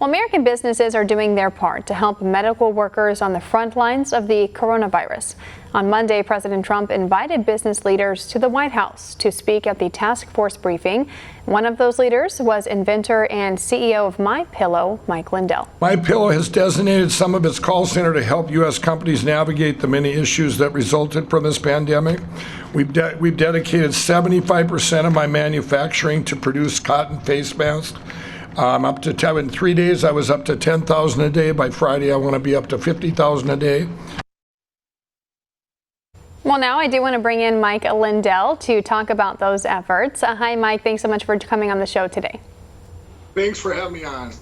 Well, American businesses are doing their part to help medical workers on the front lines of the coronavirus. On Monday, President Trump invited business leaders to the White House to speak at the task force briefing. One of those leaders was Inventor and CEO of MyPillow, Mike Lindell. MyPillow has designated some of its call center to help U.S. companies navigate the many issues that resulted from this pandemic. We've dedicated 75% of my manufacturing to produce cotton face masks. In 3 days, I was up to 10,000 a day. By Friday, I want to be up to 50,000 a day. Well, now I do want to bring in Mike Lindell to talk about those efforts. Hi, Mike. Thanks so much for coming on the show today. Thanks for having me on.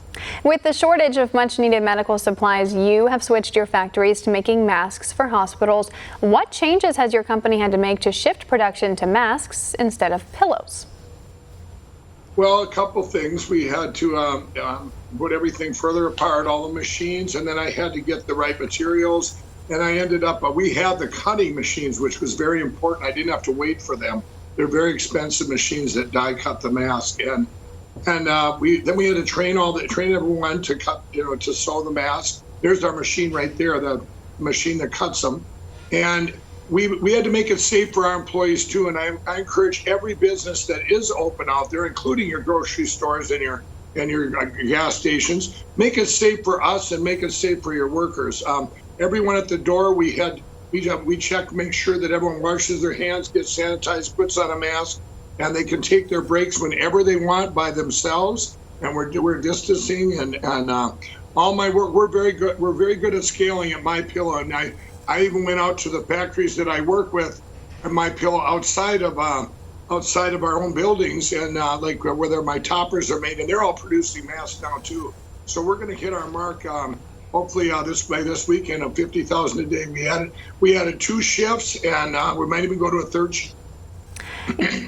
With the shortage of much-needed medical supplies, you have switched your factories to making masks for hospitals. What changes has your company had to make to shift production to masks instead of pillows? Well, a couple things. We had to put everything further apart, all the machines, and then I had to get the right materials. And I ended up, we had the cutting machines, which was very important. I didn't have to wait for them. They're very expensive machines that die cut the mask. And we had to train everyone to cut, to sew the mask. There's our machine right there, the machine that cuts them. And we had to make it safe for our employees too. And I encourage every business that is open out there, including your grocery stores and your gas stations, make it safe for us and make it safe for your workers. Everyone at the door, we check, make sure that everyone washes their hands, gets sanitized, puts on a mask, and they can take their breaks whenever they want by themselves. And we're distancing and all my work. We're very good. We're very good at scaling at MyPillow, and I even went out to the factories that I work with at MyPillow outside of our own buildings, and like where my toppers are made, and they're all producing masks now too. So we're going to hit our mark. Hopefully by this weekend of 50,000 a day. We added 2 shifts, and we might even go to a 3rd shift.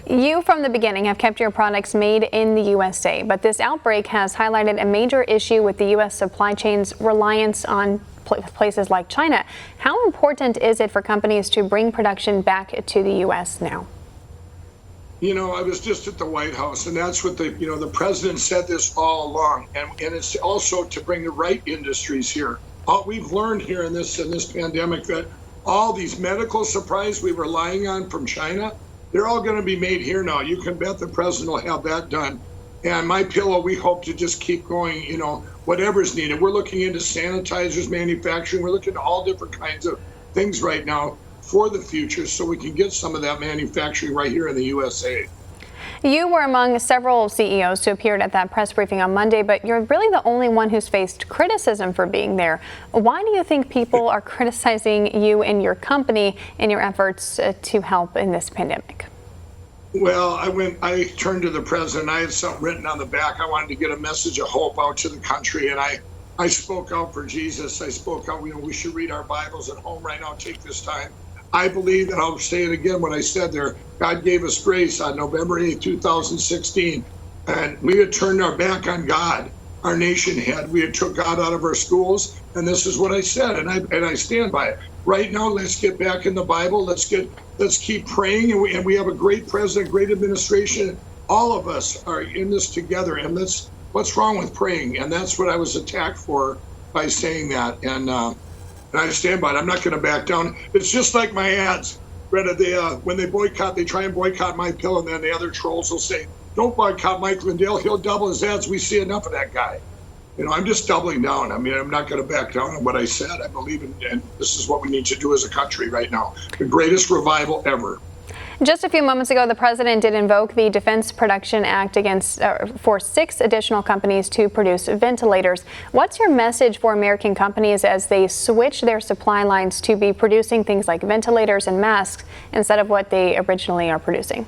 You, from the beginning, have kept your products made in the USA, but this outbreak has highlighted a major issue with the U.S. supply chain's reliance on places like China. How important is it for companies to bring production back to the U.S. now? I was just at the White House, and that's what the president said this all along, and it's also to bring the right industries here. We've learned here in this pandemic that all these medical supplies we were relying on from China, they're all going to be made here now. You can bet the president will have that done. And MyPillow, we hope to just keep going, whatever's needed. We're looking into sanitizers manufacturing. We're looking at all different kinds of things right now for the future, so we can get some of that manufacturing right here in the USA. You were among several CEOs who appeared at that press briefing on Monday, but you're really the only one who's faced criticism for being there. Why do you think people are criticizing you and your company in your efforts to help in this pandemic? Well, I turned to the president. I had something written on the back. I wanted to get a message of hope out to the country, and I spoke out for Jesus. I spoke out, we should read our Bibles at home right now, take this time. I believe, and I'll say it again, what I said there, God gave us grace on November 8, 2016, and we had turned our back on God. Our nation had. We had took God out of our schools, and this is what I said, and I stand by it. Right now, let's get back in the Bible. Let's keep praying, and we have a great president, great administration. All of us are in this together, and what's wrong with praying? And that's what I was attacked for by saying that, and I stand by it. I'm not going to back down. It's just like my ads, Greta. When they boycott, they try and boycott MyPillow, and then the other trolls will say, "Don't boycott Mike Lindell. He'll double his ads. We see enough of that guy." I'm just doubling down. I'm not going to back down on what I said. I believe in, and this is what we need to do as a country right now. The greatest revival ever. Just a few moments ago, the president did invoke the Defense Production Act for 6 additional companies to produce ventilators. What's your message for American companies as they switch their supply lines to be producing things like ventilators and masks instead of what they originally are producing?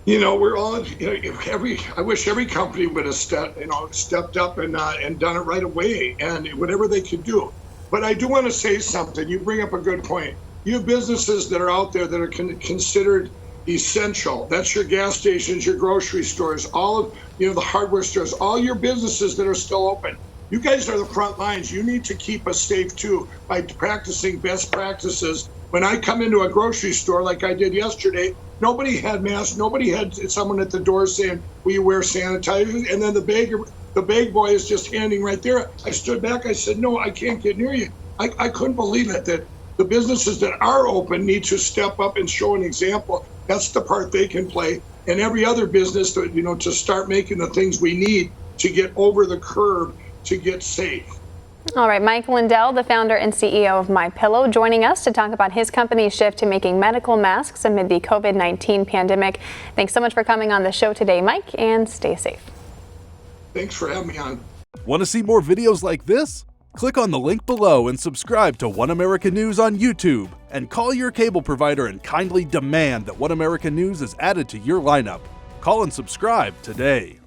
We're all. I wish every company would have stepped up and done it right away, and whatever they could do. But I do want to say something. You bring up a good point. You have businesses that are out there that are considered essential. That's your gas stations, your grocery stores, all of the hardware stores, all your businesses that are still open. You guys are the front lines. You need to keep us safe too by practicing best practices. When I come into a grocery store like I did yesterday, nobody had masks. Nobody had someone at the door saying, "Will you wear sanitizer?" And then the The bag boy is just standing right there. I stood back. I said, no, I can't get near you. I couldn't believe it, that the businesses that are open need to step up and show an example. That's the part they can play. And every other business, to start making the things we need to get over the curve to get safe. All right, Mike Lindell, the founder and CEO of MyPillow, joining us to talk about his company's shift to making medical masks amid the COVID-19 pandemic. Thanks so much for coming on the show today, Mike, and stay safe. Thanks for having me on. Want to see more videos like this? Click on the link below and subscribe to One America News on YouTube. And call your cable provider and kindly demand that One America News is added to your lineup. Call and subscribe today.